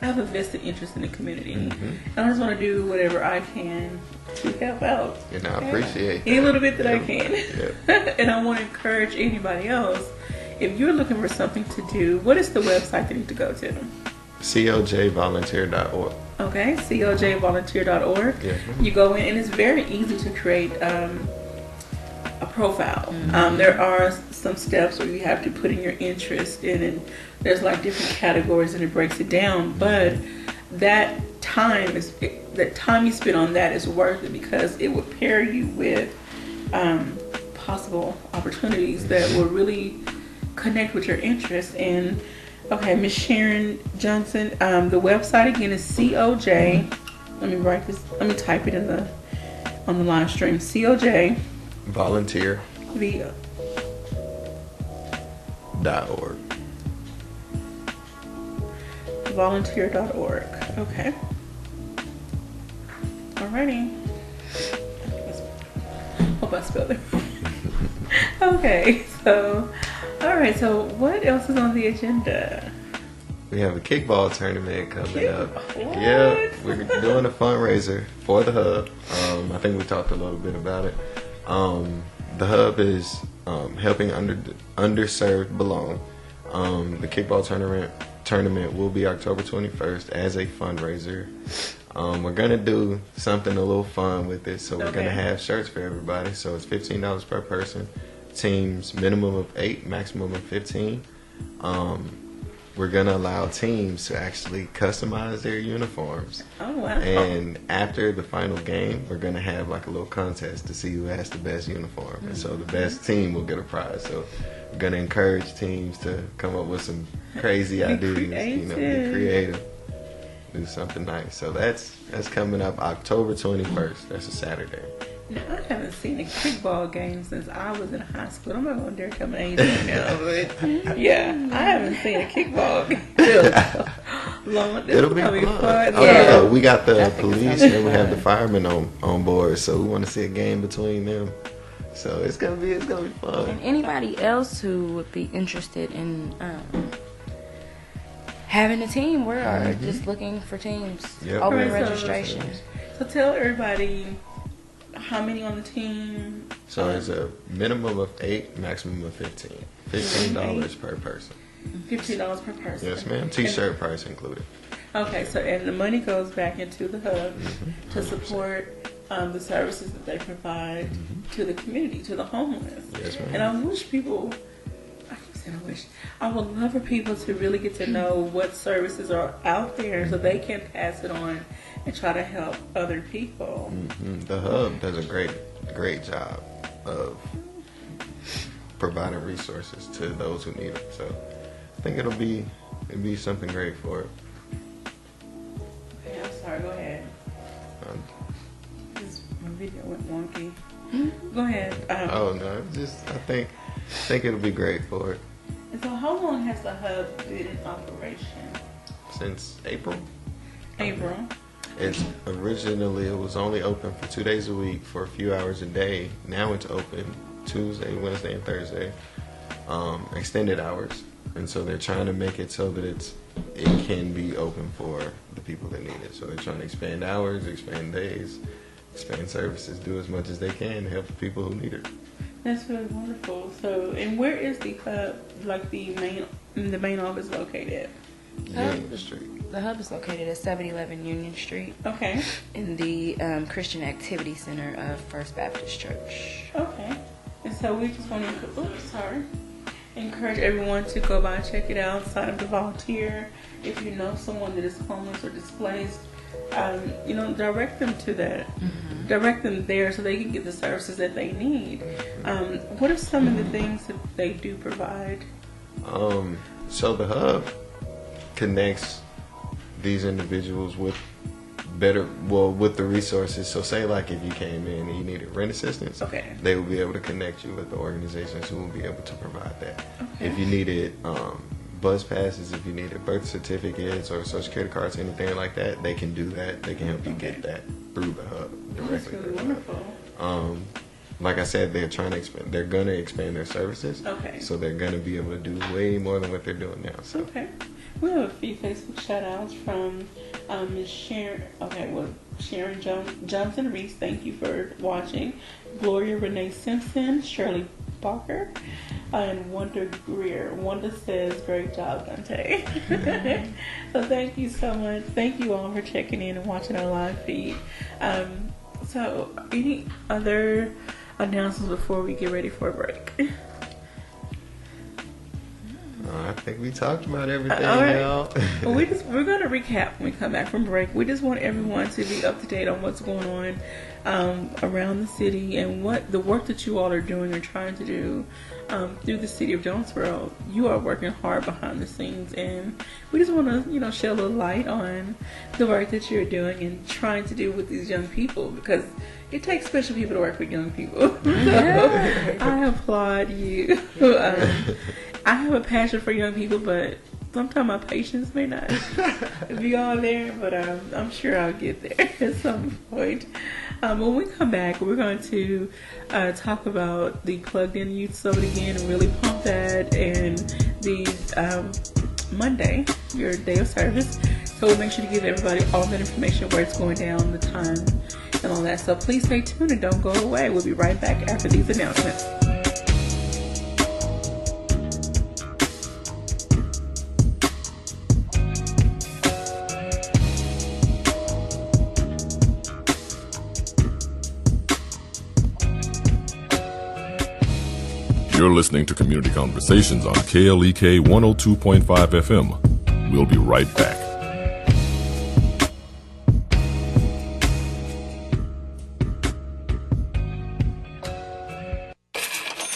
have a vested interest in the community, and I just want to do whatever I can to help out. And I appreciate any little bit that I can. Yeah. And I want to encourage anybody else. If you're looking for something to do, what is the website they need to go to? COJvolunteer.org. Okay, COJvolunteer.org. Yeah. You go in, and it's very easy to create a profile. There are some steps where you have to put in your interest in, and there's like different categories, and it breaks it down. But that time you spend on that is worth it because it will pair you with possible opportunities that will really connect with your interests. And okay, Miss Sharon Johnson, the website again is COJ. Let me type it on the live stream. COJ Volunteer.org. Volunteer.org. Okay. Alrighty. Hope I spelled it. Okay, so alright, so what else is on the agenda? We have a kickball tournament coming up. What? Yeah, we're doing a fundraiser for the Hub. I think we talked a little bit about it. The Hub is helping underserved belong. The kickball tournament will be October 21st as a fundraiser. We're going to do something a little fun with it. So we're going to have shirts for everybody. So it's $15 per person. Teams, minimum of 8, maximum of 15. We're going to allow teams to actually customize their uniforms. Oh, wow. And after the final game, we're going to have like a little contest to see who has the best uniform. And so the best team will get a prize. So we're going to encourage teams to come up with some crazy ideas, be creative, do something nice. So that's coming up October 21st. That's a Saturday. Now, I haven't seen a kickball game since I was in high school. I'm not going to dare come to 18 now, but yeah, I haven't seen a kickball game. Long, It'll be fun. Yeah. We got the police and we have the firemen on board, so we want to see a game between them. So it's gonna be fun. And anybody else who would be interested in having a team, we're just looking for teams. Yep. Open registration. So tell everybody how many on the team. So it's a minimum of 8, maximum of 15. $15 per person. $15 per person. Yes, ma'am. T-shirt price included. Okay, so and the money goes back into the Hub to support the services that they provide to the community, to the homeless. Yes, ma'am. And I wish people, I would love for people to really get to know what services are out there so they can pass it on and try to help other people. The Hub does a great job of providing resources to those who need it. So I think it'd be something great for it. Okay, I'm sorry, go ahead. My video went wonky. Go ahead. No, I think it'll be great for it. So how long has the Hub been in operation? Since April. April. It's originally, it was only open for 2 days a week for a few hours a day. Now it's open Tuesday, Wednesday, and Thursday, extended hours. And so they're trying to make it so that it can be open for the people that need it. So they're trying to expand hours, expand days, expand services, do as much as they can to help the people who need it. That's really wonderful. So, and where is the Hub, like the main office located? Union Street. The Hub is located at 711 Union Street. Okay. In the Christian Activity Center of First Baptist Church. Okay. And so we just want to, encourage everyone to go by and check it out. Sign up to volunteer. If you know someone that is homeless or displaced, direct them to that. Mm-hmm. Direct them there so they can get the services that they need. What are some of the things that they do provide? So the hub connects these individuals with with the resources. So say like if you came in and you needed rent assistance, they will be able to connect you with the organizations who will be able to provide that. Okay. If you needed bus passes, if you needed birth certificates or social security cards, anything like that, they can do that. They can help you get that through the hub directly. That's really wonderful. Like I said, they're trying to expand. They're going to expand their services. Okay. So they're going to be able to do way more than what they're doing now. So. Okay. We have a few Facebook shout-outs from Sharon. Sharon Johnson Reese. Thank you for watching. Gloria Renee Simpson, Shirley Barker, and Wanda Greer. Wanda says, "Great job, Donte." So thank you so much. Thank you all for checking in and watching our live feed. So any other announcements before we get ready for a break? I think we talked about everything now. Well, we're going to recap when we come back from break. We just want everyone to be up to date on what's going on around the city and what the work that you all are doing or trying to do through the city of Jonesboro. You are working hard behind the scenes, and we just want to, shed a little light on the work that you're doing and trying to do with these young people, because it takes special people to work with young people. So I applaud you. I have a passion for young people, but sometimes my patience may not be all there, but I'm sure I'll get there at some point. When we come back, we're going to talk about the Plugged In Youth Summit again and really pump that, and the Monday, your day of service. So we'll make sure to give everybody all that information, where it's going down, the time, and all that. So please stay tuned and don't go away. We'll be right back after these announcements. You're listening to Community Conversations on KLEK 102.5 FM. We'll be right back.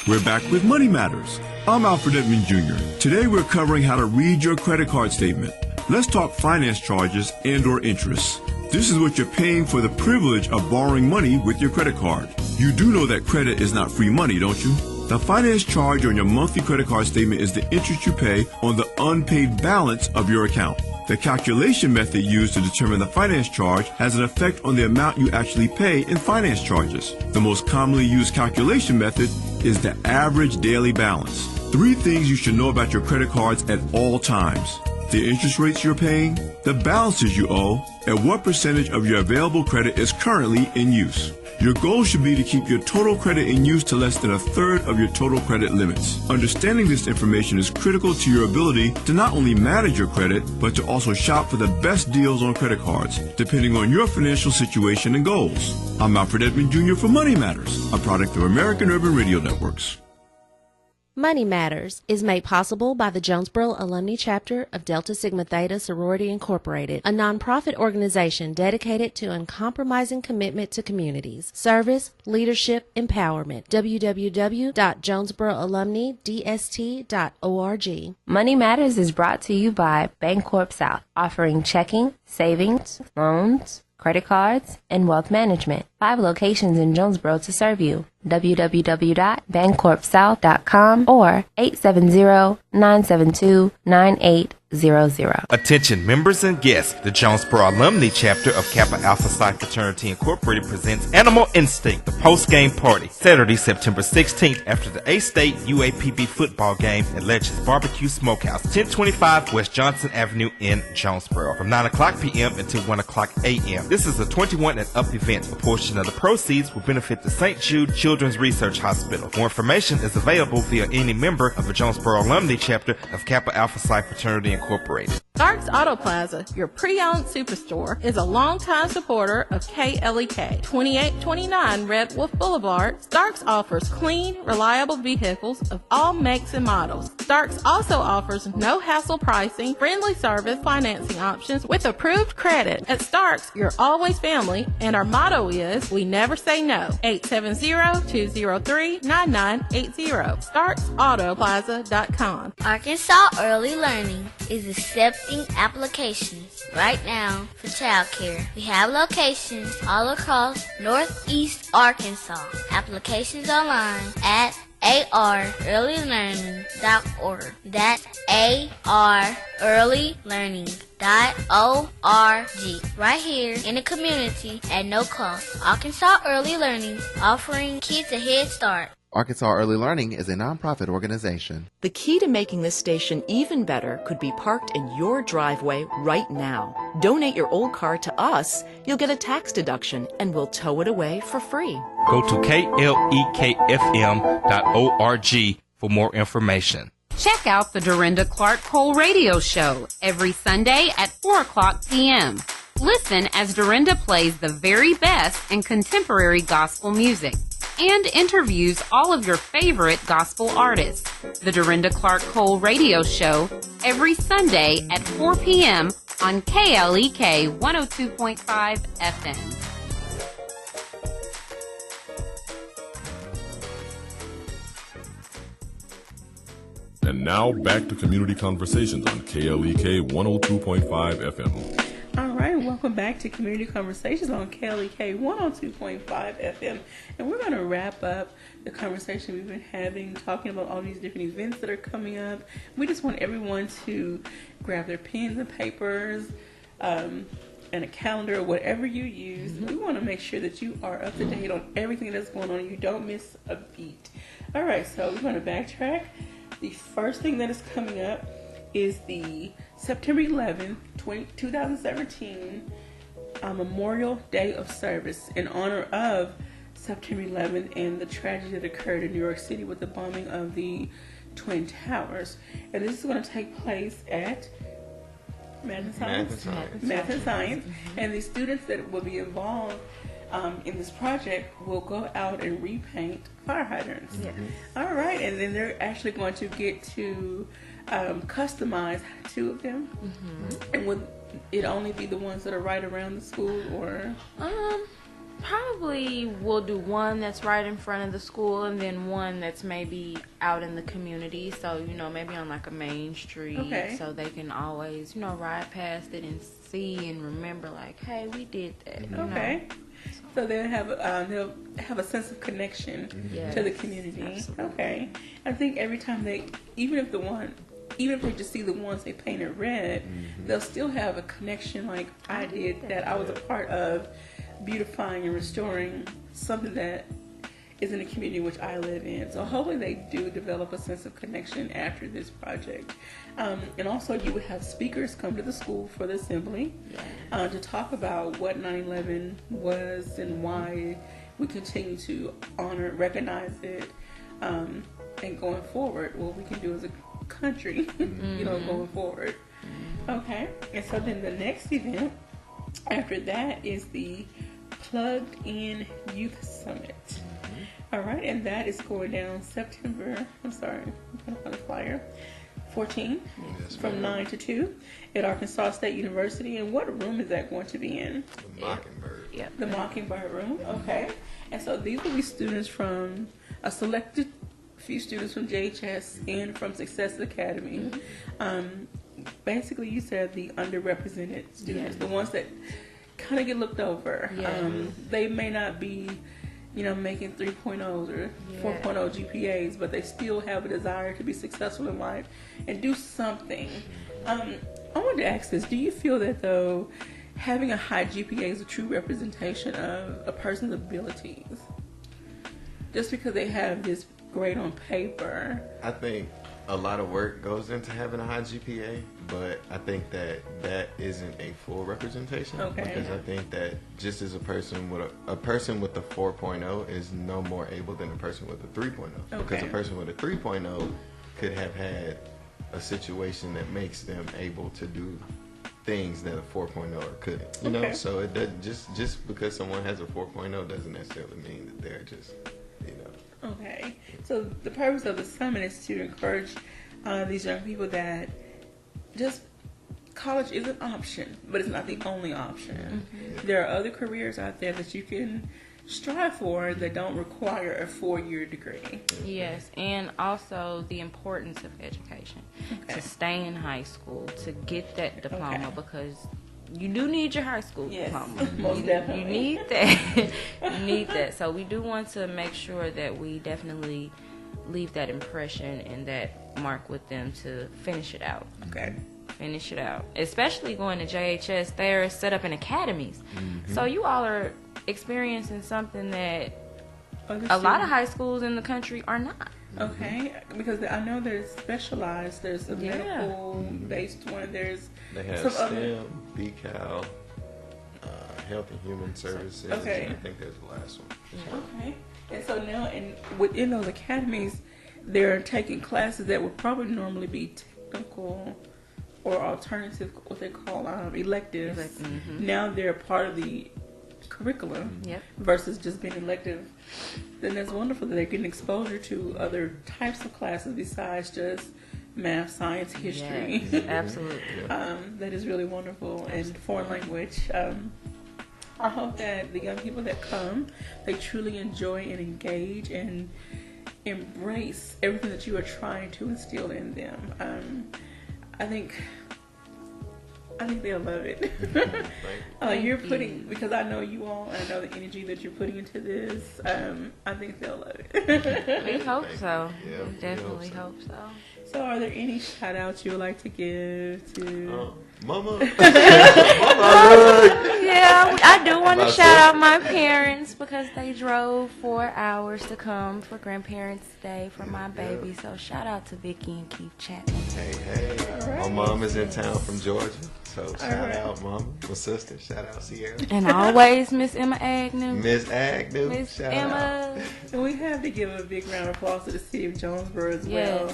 We're back with Money Matters. I'm Alfred Edmond Jr. Today we're covering how to read your credit card statement. Let's talk finance charges and/or interest. This is what you're paying for the privilege of borrowing money with your credit card. You do know that credit is not free money, don't you? The finance charge on your monthly credit card statement is the interest you pay on the unpaid balance of your account. The calculation method used to determine the finance charge has an effect on the amount you actually pay in finance charges. The most commonly used calculation method is the average daily balance. 3 things you should know about your credit cards at all times: the interest rates you're paying, the balances you owe, and what percentage of your available credit is currently in use. Your goal should be to keep your total credit in use to less than a third of your total credit limits. Understanding this information is critical to your ability to not only manage your credit, but to also shop for the best deals on credit cards, depending on your financial situation and goals. I'm Alfred Edmond Jr. for Money Matters, a product of American Urban Radio Networks. Money Matters is made possible by the Jonesboro Alumni Chapter of Delta Sigma Theta Sorority Incorporated, a nonprofit organization dedicated to uncompromising commitment to communities, service, leadership, empowerment. www.jonesboroalumnidst.org. Money Matters is brought to you by Bancorp South, offering checking, savings, loans, credit cards, and wealth management. 5 locations in Jonesboro to serve you. www.bancorpsouth.com or 870-972-9800. Attention members and guests, the Jonesboro Alumni Chapter of Kappa Alpha Psi Fraternity Incorporated presents Animal Instinct, the post-game party, Saturday, September 16th after the A-State UAPB football game at Legends Barbecue Smokehouse, 1025 West Johnson Avenue in Jonesboro, from 9 o'clock p.m. until 1 o'clock a.m. This is a 21 and up event. A portion of the proceeds will benefit the St. Jude Children's Research Hospital. More information is available via any member of the Jonesboro Alumni Chapter of Kappa Alpha Psi Fraternity Incorporated. Starks Auto Plaza, your pre-owned superstore, is a longtime supporter of KLEK. 2829 Red Wolf Boulevard, Starks offers clean, reliable vehicles of all makes and models. Starks also offers no-hassle pricing, friendly service, financing options with approved credit. At Starks, you're always family, and our motto is, we never say no. 870-203-9980. StarksAutoPlaza.com. Arkansas Early Learning is accepting applications right now for childcare. We have locations all across Northeast Arkansas. Applications online at arearlylearning.org. That's arearlylearning.org. Right here in the community at no cost. Arkansas Early Learning, offering kids a head start. Arkansas Early Learning is a nonprofit organization. The key to making this station even better could be parked in your driveway right now. Donate your old car to us, you'll get a tax deduction, and we'll tow it away for free. Go to klekfm.org for more information. Check out the Dorinda Clark Cole Radio Show every Sunday at 4 o'clock p.m. Listen as Dorinda plays the very best in contemporary gospel music and interviews all of your favorite gospel artists. The Dorinda Clark Cole Radio Show every Sunday at 4 p.m. on KLEK 102.5 FM. And now back to Community Conversations on KLEK 102.5 FM. All right, welcome back to Community Conversations on KLEK 102.5 FM. And we're going to wrap up the conversation we've been having, talking about all these different events that are coming up. We just want everyone to grab their pens and papers and a calendar, whatever you use. We want to make sure that you are up to date on everything that's going on and you don't miss a beat. All right, so we're going to backtrack. The first thing that is coming up is the September 11th, 2017 Memorial Day of Service in honor of September 11th and the tragedy that occurred in New York City with the bombing of the Twin Towers. And this is going to take place at Math and Science. And the students that will be involved in this project will go out and repaint fire hydrants. All right, and then they're actually going to get to customize 2 of them. And would it only be the ones that are right around the school, or? Probably we'll do one that's right in front of the school and then one that's maybe out in the community. So, maybe on like a main street. Okay. So they can always, ride past it and see and remember like, hey, we did that. Okay. So they'll have a sense of connection to the community. Absolutely. Okay. I think every time even if they just see the ones they painted red, they'll still have a connection like I did, that I was a part of beautifying and restoring something that is in the community which I live in. So hopefully they do develop a sense of connection after this project. And also you would have speakers come to the school for the assembly to talk about what 9/11 was and why we continue to honor, recognize it, and going forward, what we can do as a country, going forward. Okay, and so then the next event after that is the Plugged In Youth Summit. All right, and that is going down September, I'm going to find a flyer, 14, from 9 to 2 at Arkansas State University. And what room is that going to be in? The Mockingbird. Yeah, the Mockingbird room, okay. And so these will be students from a selected few students from JHS and from Success Academy. Basically, you said the underrepresented students, the ones that kind of get looked over. They may not be, making 3.0s or 4.0 GPAs, but they still have a desire to be successful in life and do something. I wanted to ask this: do you feel that though having a high GPA is a true representation of a person's abilities? Just because they have this grade on paper. I think a lot of work goes into having a high GPA, but I think that isn't a full representation. Okay. Because I think that just as a person with a person with a 4.0 is no more able than a person with a 3.0. Okay. Because a person with a 3.0 could have had a situation that makes them able to do things that a 4.0 couldn't. You know, so it doesn't just because someone has a 4.0 doesn't necessarily mean that they're just, you know. Okay. So the purpose of the summit is to encourage these young people that just college is an option, but it's not the only option. Mm-hmm. There are other careers out there that you can strive for that don't require a 4-year degree. Yes, and also the importance of education. To stay in high school, to get that diploma, because you do need your high school diploma. Most definitely. You need that. You need that. So we do want to make sure that we definitely leave that impression and that mark with them to finish it out. Okay. Finish it out. Especially going to JHS, they're set up in academies. Mm-hmm. So you all are experiencing something that a lot of high schools in the country are not. Okay, because I know there's specialized, there's a medical-based one, they have some STEM, BCal, Health and Human Services, and I think there's the last one. Yeah. Okay, and so now within those academies, they're taking classes that would probably normally be technical or alternative, what they call electives. Mm-hmm. Now they're part of the curriculum versus just being elective. Then that's wonderful that they're getting exposure to other types of classes besides just math, science, history. Yes, absolutely. That is really wonderful. And foreign language. I hope that the young people that come, they truly enjoy and engage and embrace everything that you are trying to instill in them. I think they'll love it. You're putting, because I know you all, and I know the energy that you're putting into this, I think they'll love it. We hope so. Yeah, we definitely hope so. So are there any shout outs you would like to give to Mama? Yeah, I do want to shout out my parents because they drove 4 hours to come for Grandparents' Day for my baby. So shout out to Vicky and Keith Chapman. Hey. Right. My mom is in town from Georgia. So shout out Mama, my sister. Shout out Sierra. And always Miss Emma Agnew. Miss Agnew. Miss Emma. And we have to give a big round of applause to the city of Jonesboro as well.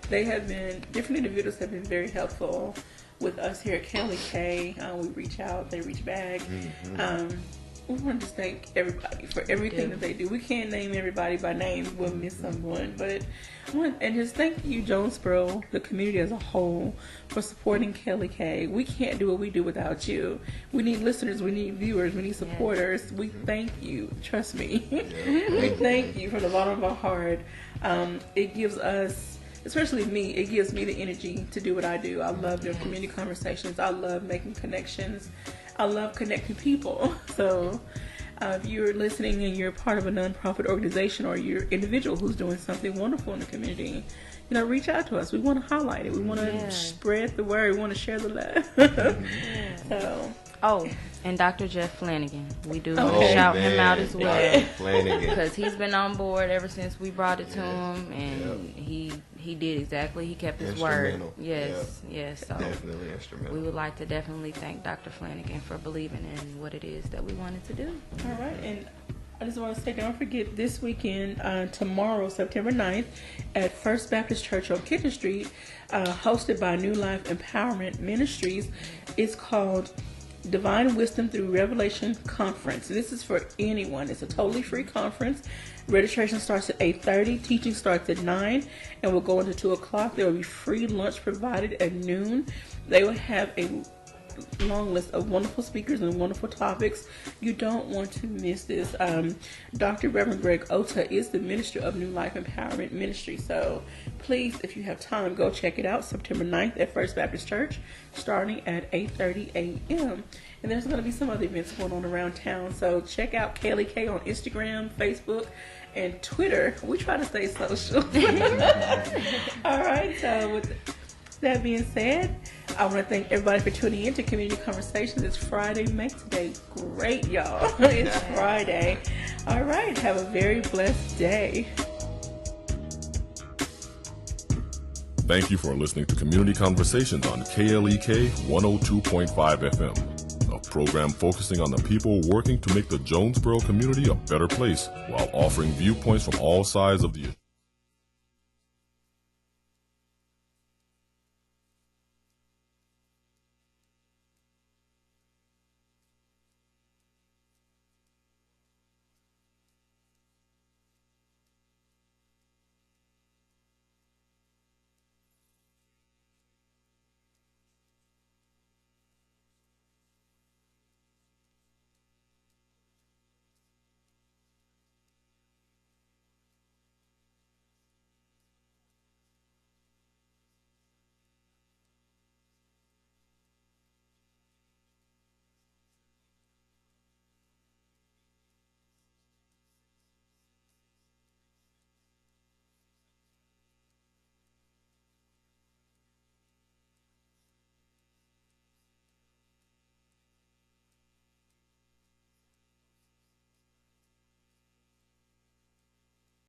They have been, different individuals have been very helpful with us here at KLEK. We reach out, they reach back. Mm-hmm. We want to just thank everybody for everything that they do. We can't name everybody by name. We'll miss someone. But and just thank you, Jonesboro, the community as a whole, for supporting KLEK. We can't do what we do without you. We need listeners. We need viewers. We need supporters. We thank you. Trust me. We thank you from the bottom of our heart. It gives us, especially me, it gives me the energy to do what I do. I love doing community conversations. I love making connections. I love connecting people. So if you're listening and you're part of a nonprofit organization or you're an individual who's doing something wonderful in the community, reach out to us. We want to highlight it. We want to spread the word. We want to share the love. And Dr. Jeff Flanagan. We do shout him out as well. Because he's been on board ever since we brought it to him, and he did exactly. He kept his word. Yes. So definitely instrumental. We would like to definitely thank Dr. Flanagan for believing in what it is that we wanted to do. All right, and I just want to say, don't forget this weekend, tomorrow, September 9th, at First Baptist Church on Kitchen Street, hosted by New Life Empowerment Ministries. It's called Divine Wisdom Through Revelation Conference. This is for anyone. It's a totally free conference. Registration starts at 8:30. Teaching starts at 9 and will go into 2 o'clock. There will be free lunch provided at noon. They will have a long list of wonderful speakers and wonderful topics. You don't want to miss this. Dr. Reverend Greg Ota is the minister of New Life Empowerment Ministry. So please, if you have time, go check it out. September 9th at First Baptist Church, starting at 8:30 a.m. And there's going to be some other events going on around town. So check out KLEK on Instagram, Facebook, and Twitter. We try to stay social. All right. So with that being said, I want to thank everybody for tuning in to Community Conversations. It's Friday. Make today great, y'all. It's Friday. All right. Have a very blessed day. Thank you for listening to Community Conversations on KLEK 102.5 FM, a program focusing on the people working to make the Jonesboro community a better place while offering viewpoints from all sides of the